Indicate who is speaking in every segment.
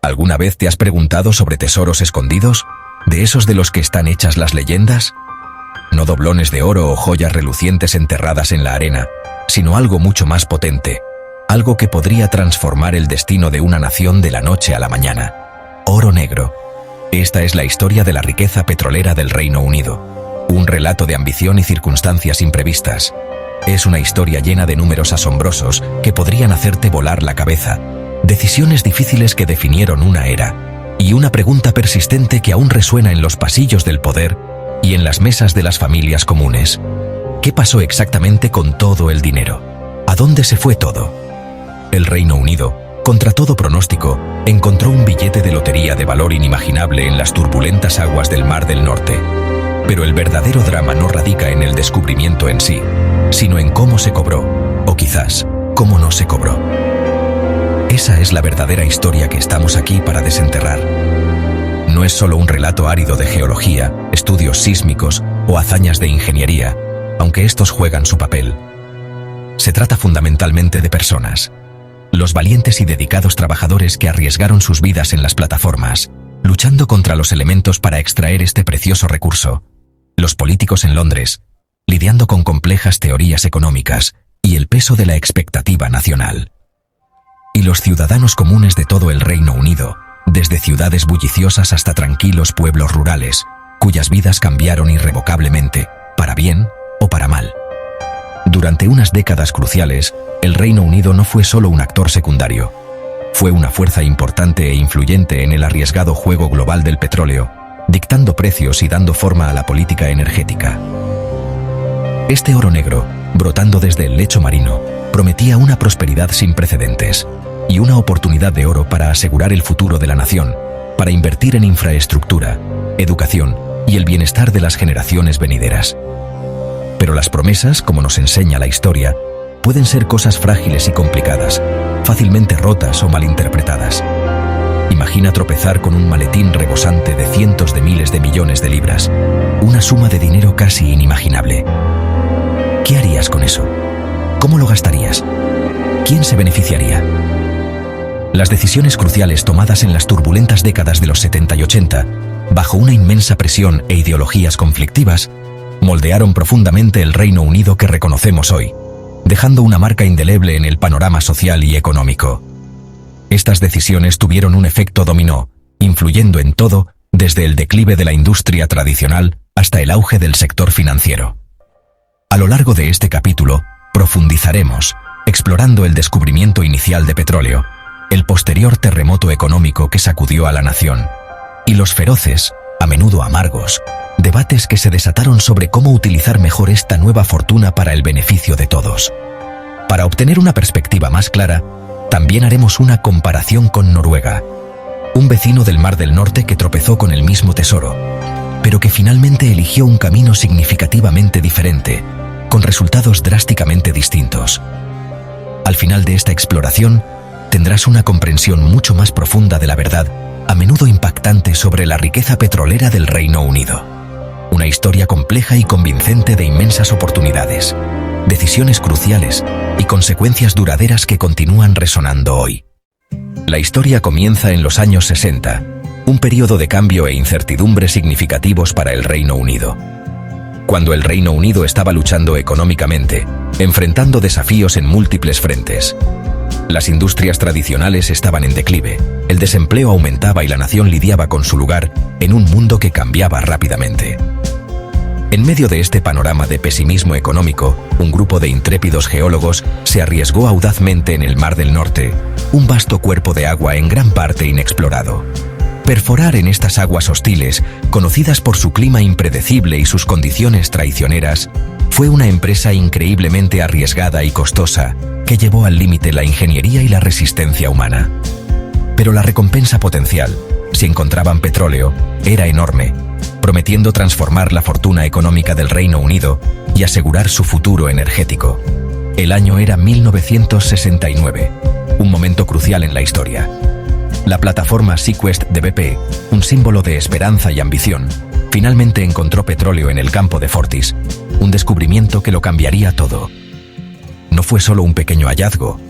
Speaker 1: ¿Alguna vez te has preguntado sobre tesoros escondidos? ¿De esos de los que están hechas las leyendas? No doblones de oro o joyas relucientes enterradas en la arena, sino algo mucho más potente, algo que podría transformar el destino de una nación de la noche a la mañana. Oro negro. Esta es la historia de la riqueza petrolera del Reino Unido. Un relato de ambición y circunstancias imprevistas. Es una historia llena de números asombrosos que podrían hacerte volar la cabeza, decisiones difíciles que definieron una era, y una pregunta persistente que aún resuena en los pasillos del poder y en las mesas de las familias comunes. ¿Qué pasó exactamente con todo el dinero? ¿A dónde se fue todo? El Reino Unido, contra todo pronóstico, encontró un billete de lotería de valor inimaginable en las turbulentas aguas del Mar del Norte. Pero el verdadero drama no radica en el descubrimiento en sí, sino en cómo se cobró, o quizás, cómo no se cobró. Esa es la verdadera historia que estamos aquí para desenterrar. No es solo un relato árido de geología, estudios sísmicos o hazañas de ingeniería, aunque estos juegan su papel. Se trata fundamentalmente de personas. Los valientes y dedicados trabajadores que arriesgaron sus vidas en las plataformas, luchando contra los elementos para extraer este precioso recurso. Los políticos en Londres, lidiando con complejas teorías económicas y el peso de la expectativa nacional. Y los ciudadanos comunes de todo el Reino Unido, desde ciudades bulliciosas hasta tranquilos pueblos rurales, cuyas vidas cambiaron irrevocablemente, para bien o para mal. Durante unas décadas cruciales, el Reino Unido no fue solo un actor secundario. Fue una fuerza importante e influyente en el arriesgado juego global del petróleo, dictando precios y dando forma a la política energética. Este oro negro, brotando desde el lecho marino, prometía una prosperidad sin precedentes y una oportunidad de oro para asegurar el futuro de la nación, para invertir en infraestructura, educación y el bienestar de las generaciones venideras. Pero las promesas, como nos enseña la historia, pueden ser cosas frágiles y complicadas, fácilmente rotas o malinterpretadas. Imagina tropezar con un maletín rebosante de cientos de miles de millones de libras, una suma de dinero casi inimaginable. ¿Qué harías con eso? ¿Cómo lo gastarías? ¿Quién se beneficiaría? Las decisiones cruciales tomadas en las turbulentas décadas de los 70 y 80, bajo una inmensa presión e ideologías conflictivas, moldearon profundamente el Reino Unido que reconocemos hoy, dejando una marca indeleble en el panorama social y económico. Estas decisiones tuvieron un efecto dominó, influyendo en todo, desde el declive de la industria tradicional hasta el auge del sector financiero. A lo largo de este capítulo, profundizaremos, explorando el descubrimiento inicial de petróleo, el posterior terremoto económico que sacudió a la nación, y los feroces, a menudo amargos, debates que se desataron sobre cómo utilizar mejor esta nueva fortuna para el beneficio de todos. Para obtener una perspectiva más clara, también haremos una comparación con Noruega, un vecino del Mar del Norte que tropezó con el mismo tesoro, pero que finalmente eligió un camino significativamente diferente, con resultados drásticamente distintos. Al final de esta exploración, tendrás una comprensión mucho más profunda de la verdad, a menudo impactante sobre la riqueza petrolera del Reino Unido. Una historia compleja y convincente de inmensas oportunidades, decisiones cruciales y consecuencias duraderas que continúan resonando hoy. La historia comienza en los años 60, un periodo de cambio e incertidumbre significativos para el Reino Unido. Cuando el Reino Unido estaba luchando económicamente, enfrentando desafíos en múltiples frentes. Las industrias tradicionales estaban en declive, el desempleo aumentaba y la nación lidiaba con su lugar en un mundo que cambiaba rápidamente. En medio de este panorama de pesimismo económico, un grupo de intrépidos geólogos se arriesgó audazmente en el Mar del Norte, un vasto cuerpo de agua en gran parte inexplorado. Perforar en estas aguas hostiles, conocidas por su clima impredecible y sus condiciones traicioneras, fue una empresa increíblemente arriesgada y costosa, que llevó al límite la ingeniería y la resistencia humana. Pero la recompensa potencial, si encontraban petróleo, era enorme, prometiendo transformar la fortuna económica del Reino Unido y asegurar su futuro energético. El año era 1969, un momento crucial en la historia. La plataforma SeaQuest de BP, un símbolo de esperanza y ambición, finalmente encontró petróleo en el campo de Fortis, un descubrimiento que lo cambiaría todo. No fue solo un pequeño hallazgo,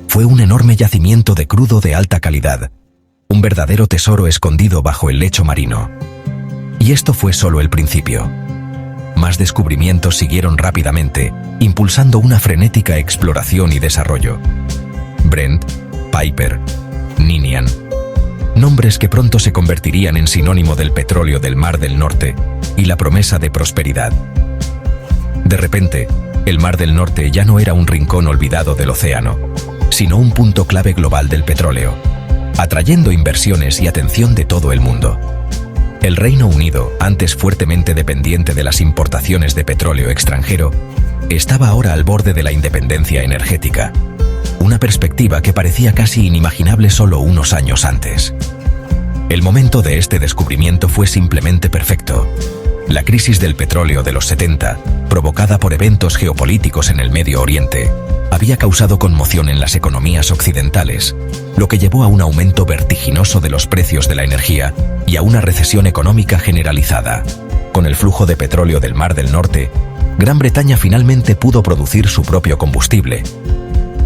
Speaker 1: fue un enorme yacimiento de crudo de alta calidad, un verdadero tesoro escondido bajo el lecho marino. Y esto fue solo el principio. Más descubrimientos siguieron rápidamente, impulsando una frenética exploración y desarrollo. Brent, Piper, Ninian. Nombres que pronto se convertirían en sinónimo del petróleo del Mar del Norte y la promesa de prosperidad. De repente, el Mar del Norte ya no era un rincón olvidado del océano, sino un punto clave global del petróleo, atrayendo inversiones y atención de todo el mundo. El Reino Unido, antes fuertemente dependiente de las importaciones de petróleo extranjero, estaba ahora al borde de la independencia energética, una perspectiva que parecía casi inimaginable solo unos años antes. El momento de este descubrimiento fue simplemente perfecto. La crisis del petróleo de los 70, provocada por eventos geopolíticos en el Medio Oriente, había causado conmoción en las economías occidentales, lo que llevó a un aumento vertiginoso de los precios de la energía y a una recesión económica generalizada. Con el flujo de petróleo del Mar del Norte, Gran Bretaña finalmente pudo producir su propio combustible,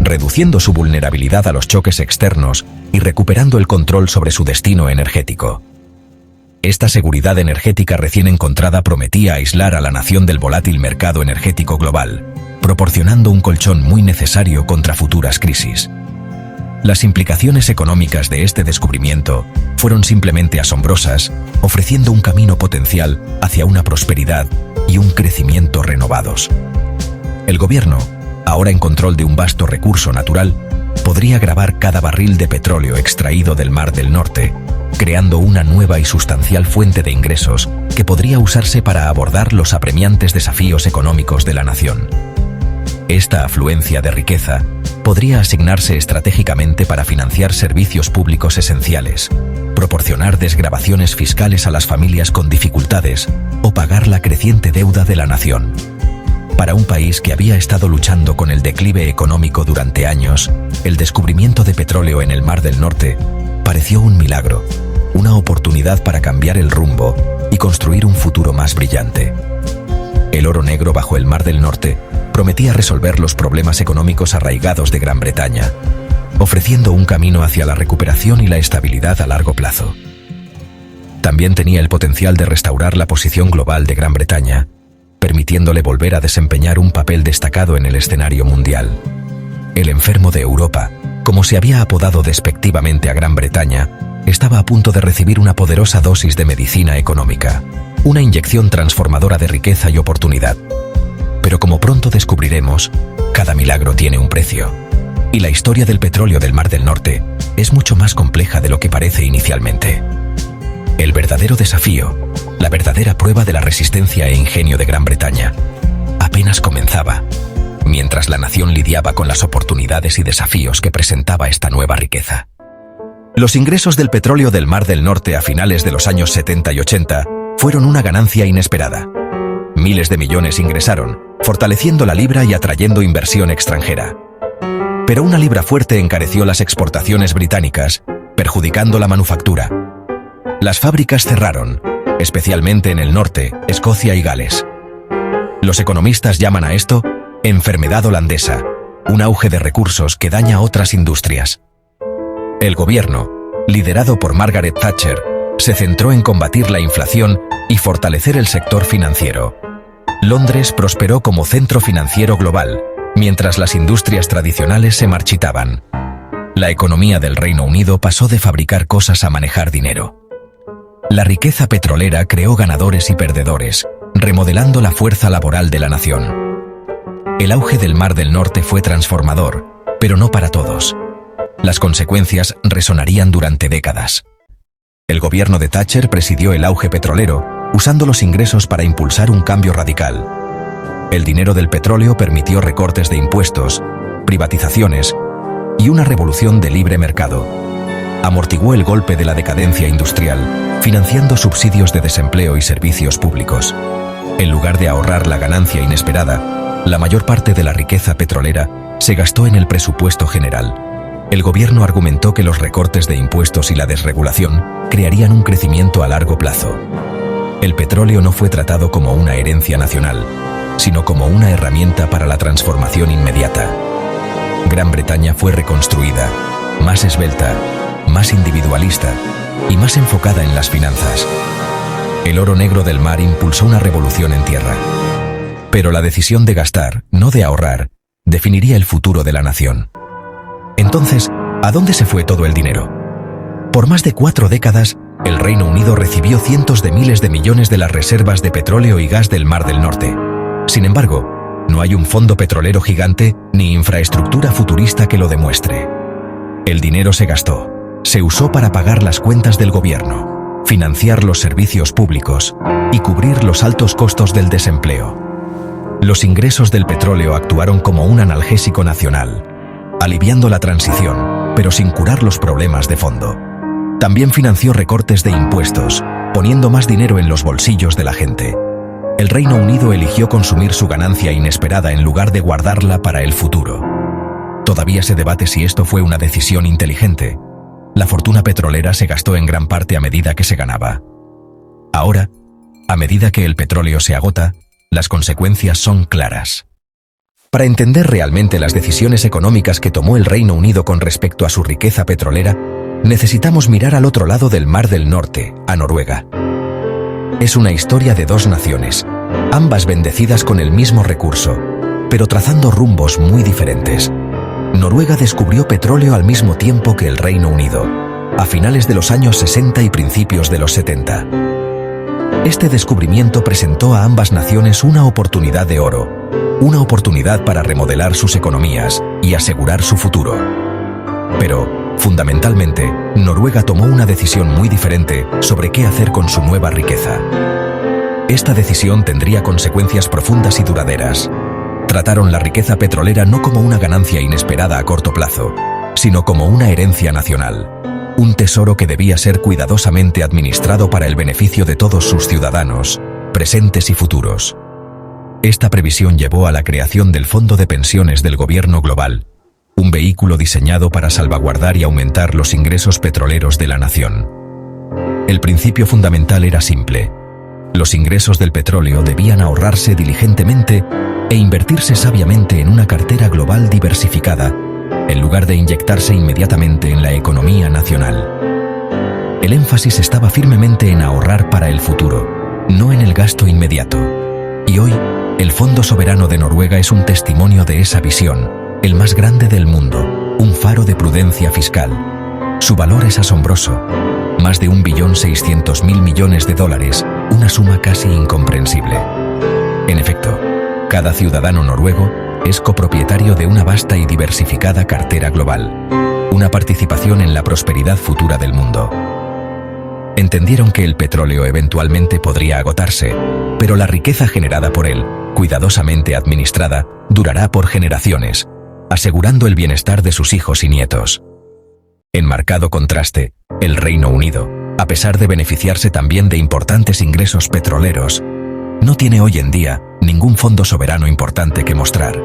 Speaker 1: reduciendo su vulnerabilidad a los choques externos y recuperando el control sobre su destino energético. Esta seguridad energética recién encontrada prometía aislar a la nación del volátil mercado energético global, proporcionando un colchón muy necesario contra futuras crisis. Las implicaciones económicas de este descubrimiento fueron simplemente asombrosas, ofreciendo un camino potencial hacia una prosperidad y un crecimiento renovados. El gobierno, ahora en control de un vasto recurso natural, podría grabar cada barril de petróleo extraído del Mar del Norte, creando una nueva y sustancial fuente de ingresos que podría usarse para abordar los apremiantes desafíos económicos de la nación. Esta afluencia de riqueza podría asignarse estratégicamente para financiar servicios públicos esenciales, proporcionar desgravaciones fiscales a las familias con dificultades o pagar la creciente deuda de la nación. Para un país que había estado luchando con el declive económico durante años, el descubrimiento de petróleo en el Mar del Norte pareció un milagro, una oportunidad para cambiar el rumbo y construir un futuro más brillante. El oro negro bajo el Mar del Norte prometía resolver los problemas económicos arraigados de Gran Bretaña, ofreciendo un camino hacia la recuperación y la estabilidad a largo plazo. También tenía el potencial de restaurar la posición global de Gran Bretaña, permitiéndole volver a desempeñar un papel destacado en el escenario mundial. El enfermo de Europa, como se había apodado despectivamente a Gran Bretaña, estaba a punto de recibir una poderosa dosis de medicina económica, una inyección transformadora de riqueza y oportunidad. Pero como pronto descubriremos, cada milagro tiene un precio. Y la historia del petróleo del Mar del Norte es mucho más compleja de lo que parece inicialmente. El verdadero desafío, la verdadera prueba de la resistencia e ingenio de Gran Bretaña, apenas comenzaba, mientras la nación lidiaba con las oportunidades y desafíos que presentaba esta nueva riqueza. Los ingresos del petróleo del Mar del Norte a finales de los años 70 y 80 fueron una ganancia inesperada. Miles de millones ingresaron, fortaleciendo la libra y atrayendo inversión extranjera. Pero una libra fuerte encareció las exportaciones británicas, perjudicando la manufactura. Las fábricas cerraron, especialmente en el norte, Escocia y Gales. Los economistas llaman a esto enfermedad holandesa, un auge de recursos que daña a otras industrias. El gobierno, liderado por Margaret Thatcher, se centró en combatir la inflación y fortalecer el sector financiero. Londres prosperó como centro financiero global, mientras las industrias tradicionales se marchitaban. La economía del Reino Unido pasó de fabricar cosas a manejar dinero. La riqueza petrolera creó ganadores y perdedores, remodelando la fuerza laboral de la nación. El auge del Mar del Norte fue transformador, pero no para todos. Las consecuencias resonarían durante décadas. El gobierno de Thatcher presidió el auge petrolero, usando los ingresos para impulsar un cambio radical. El dinero del petróleo permitió recortes de impuestos, privatizaciones y una revolución de libre mercado. Amortiguó el golpe de la decadencia industrial, financiando subsidios de desempleo y servicios públicos. En lugar de ahorrar la ganancia inesperada, la mayor parte de la riqueza petrolera se gastó en el presupuesto general. El gobierno argumentó que los recortes de impuestos y la desregulación crearían un crecimiento a largo plazo. El petróleo no fue tratado como una herencia nacional, sino como una herramienta para la transformación inmediata. Gran Bretaña fue reconstruida, más esbelta, más individualista y más enfocada en las finanzas. El oro negro del mar impulsó una revolución en tierra. Pero la decisión de gastar, no de ahorrar, definiría el futuro de la nación. Entonces, ¿a dónde se fue todo el dinero? Por más de 4 décadas, el Reino Unido recibió cientos de miles de millones de las reservas de petróleo y gas del Mar del Norte. Sin embargo, no hay un fondo petrolero gigante ni infraestructura futurista que lo demuestre. El dinero se gastó. Se usó para pagar las cuentas del gobierno, financiar los servicios públicos y cubrir los altos costos del desempleo. Los ingresos del petróleo actuaron como un analgésico nacional, aliviando la transición, pero sin curar los problemas de fondo. También financió recortes de impuestos, poniendo más dinero en los bolsillos de la gente. El Reino Unido eligió consumir su ganancia inesperada en lugar de guardarla para el futuro. Todavía se debate si esto fue una decisión inteligente. La fortuna petrolera se gastó en gran parte a medida que se ganaba. Ahora, a medida que el petróleo se agota, las consecuencias son claras. Para entender realmente las decisiones económicas que tomó el Reino Unido con respecto a su riqueza petrolera, necesitamos mirar al otro lado del Mar del Norte, a Noruega. Es una historia de 2 naciones, ambas bendecidas con el mismo recurso, pero trazando rumbos muy diferentes. Noruega descubrió petróleo al mismo tiempo que el Reino Unido, a finales de los años 60 y principios de los 70. Este descubrimiento presentó a ambas naciones una oportunidad de oro, una oportunidad para remodelar sus economías y asegurar su futuro. Pero, fundamentalmente, Noruega tomó una decisión muy diferente sobre qué hacer con su nueva riqueza. Esta decisión tendría consecuencias profundas y duraderas. Trataron la riqueza petrolera no como una ganancia inesperada a corto plazo, sino como una herencia nacional, un tesoro que debía ser cuidadosamente administrado para el beneficio de todos sus ciudadanos, presentes y futuros. Esta previsión llevó a la creación del Fondo de Pensiones del Gobierno Global, un vehículo diseñado para salvaguardar y aumentar los ingresos petroleros de la nación. El principio fundamental era simple. Los ingresos del petróleo debían ahorrarse diligentemente e invertirse sabiamente en una cartera global diversificada, en lugar de inyectarse inmediatamente en la economía nacional. El énfasis estaba firmemente en ahorrar para el futuro, no en el gasto inmediato. Y hoy, el Fondo Soberano de Noruega es un testimonio de esa visión, el más grande del mundo, un faro de prudencia fiscal. Su valor es asombroso, más de $1.600.000.000.000, una suma casi incomprensible. En efecto, cada ciudadano noruego es copropietario de una vasta y diversificada cartera global, una participación en la prosperidad futura del mundo. Entendieron que el petróleo eventualmente podría agotarse, pero la riqueza generada por él, cuidadosamente administrada, durará por generaciones, asegurando el bienestar de sus hijos y nietos. En marcado contraste, el Reino Unido, a pesar de beneficiarse también de importantes ingresos petroleros, no tiene hoy en día ningún fondo soberano importante que mostrar.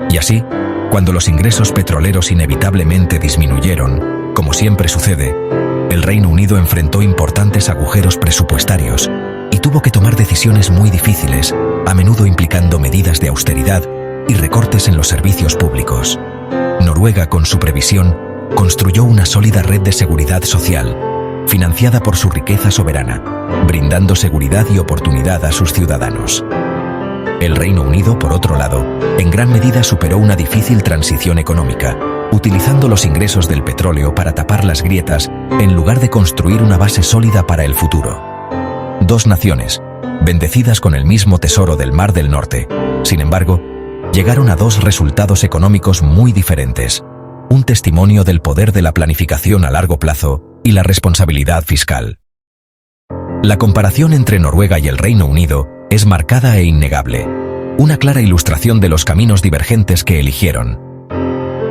Speaker 1: Y así, cuando los ingresos petroleros inevitablemente disminuyeron, como siempre sucede, el Reino Unido enfrentó importantes agujeros presupuestarios y tuvo que tomar decisiones muy difíciles, a menudo implicando medidas de austeridad y recortes en los servicios públicos. Noruega, con su previsión, construyó una sólida red de seguridad social, financiada por su riqueza soberana, brindando seguridad y oportunidad a sus ciudadanos. El Reino Unido, por otro lado, en gran medida superó una difícil transición económica, utilizando los ingresos del petróleo para tapar las grietas en lugar de construir una base sólida para el futuro. 2 naciones, bendecidas con el mismo tesoro del Mar del Norte, sin embargo, llegaron a 2 resultados económicos muy diferentes, un testimonio del poder de la planificación a largo plazo y la responsabilidad fiscal. La comparación entre Noruega y el Reino Unido es marcada e innegable, una clara ilustración de los caminos divergentes que eligieron.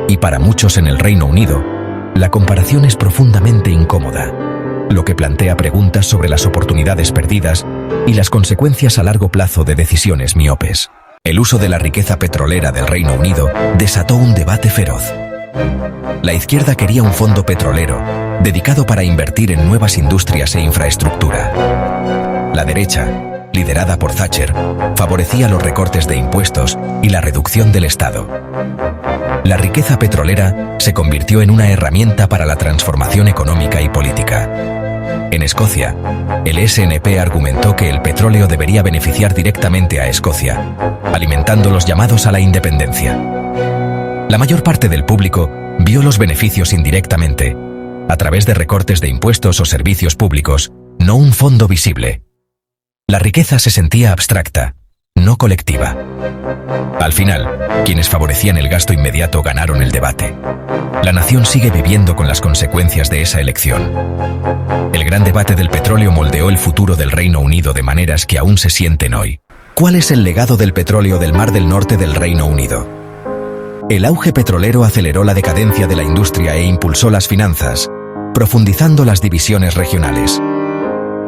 Speaker 1: Y para muchos en el Reino Unido, la comparación es profundamente incómoda, lo que plantea preguntas sobre las oportunidades perdidas y las consecuencias a largo plazo de decisiones miopes. El uso de la riqueza petrolera del Reino Unido desató un debate feroz. La izquierda quería un fondo petrolero, dedicado para invertir en nuevas industrias e infraestructura. La derecha, liderada por Thatcher, favorecía los recortes de impuestos y la reducción del Estado. La riqueza petrolera se convirtió en una herramienta para la transformación económica y política. En Escocia, el SNP argumentó que el petróleo debería beneficiar directamente a Escocia, alimentando los llamados a la independencia. La mayor parte del público vio los beneficios indirectamente, a través de recortes de impuestos o servicios públicos, no un fondo visible. La riqueza se sentía abstracta, no colectiva. Al final, quienes favorecían el gasto inmediato ganaron el debate. La nación sigue viviendo con las consecuencias de esa elección. El gran debate del petróleo moldeó el futuro del Reino Unido de maneras que aún se sienten hoy. ¿Cuál es el legado del petróleo del Mar del Norte del Reino Unido? El auge petrolero aceleró la decadencia de la industria e impulsó las finanzas, profundizando las divisiones regionales.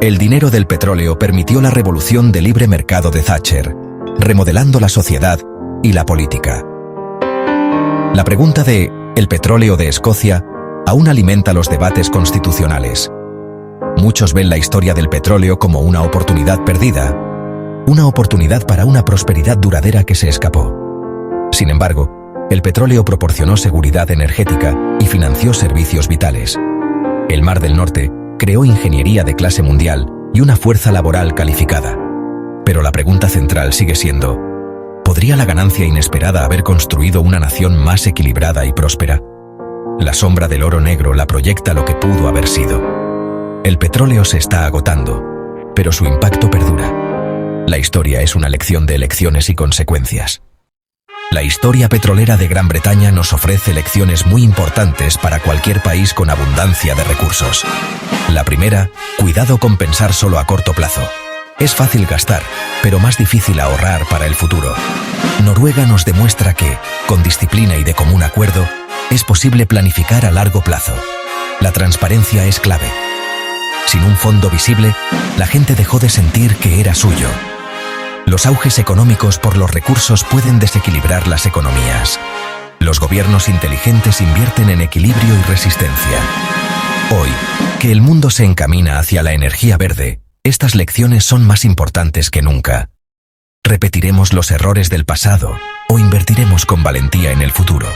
Speaker 1: El dinero del petróleo permitió la revolución de libre mercado de Thatcher, remodelando la sociedad y la política. La pregunta de ¿el petróleo de Escocia? Aún alimenta los debates constitucionales. Muchos ven la historia del petróleo como una oportunidad perdida, una oportunidad para una prosperidad duradera que se escapó. Sin embargo, el petróleo proporcionó seguridad energética y financió servicios vitales. El Mar del Norte creó ingeniería de clase mundial y una fuerza laboral calificada. Pero la pregunta central sigue siendo, ¿podría la ganancia inesperada haber construido una nación más equilibrada y próspera? La sombra del oro negro la proyecta lo que pudo haber sido. El petróleo se está agotando, pero su impacto perdura. La historia es una lección de elecciones y consecuencias. La historia petrolera de Gran Bretaña nos ofrece lecciones muy importantes para cualquier país con abundancia de recursos. La primera, cuidado con pensar solo a corto plazo. Es fácil gastar, pero más difícil ahorrar para el futuro. Noruega nos demuestra que, con disciplina y de común acuerdo, es posible planificar a largo plazo. La transparencia es clave. Sin un fondo visible, la gente dejó de sentir que era suyo. Los auges económicos por los recursos pueden desequilibrar las economías. Los gobiernos inteligentes invierten en equilibrio y resistencia. Hoy, que el mundo se encamina hacia la energía verde, estas lecciones son más importantes que nunca. ¿Repetiremos los errores del pasado o invertiremos con valentía en el futuro?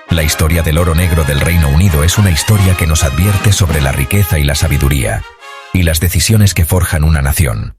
Speaker 1: La historia del oro negro del Reino Unido es una historia que nos advierte sobre la riqueza y la sabiduría, y las decisiones que forjan una nación.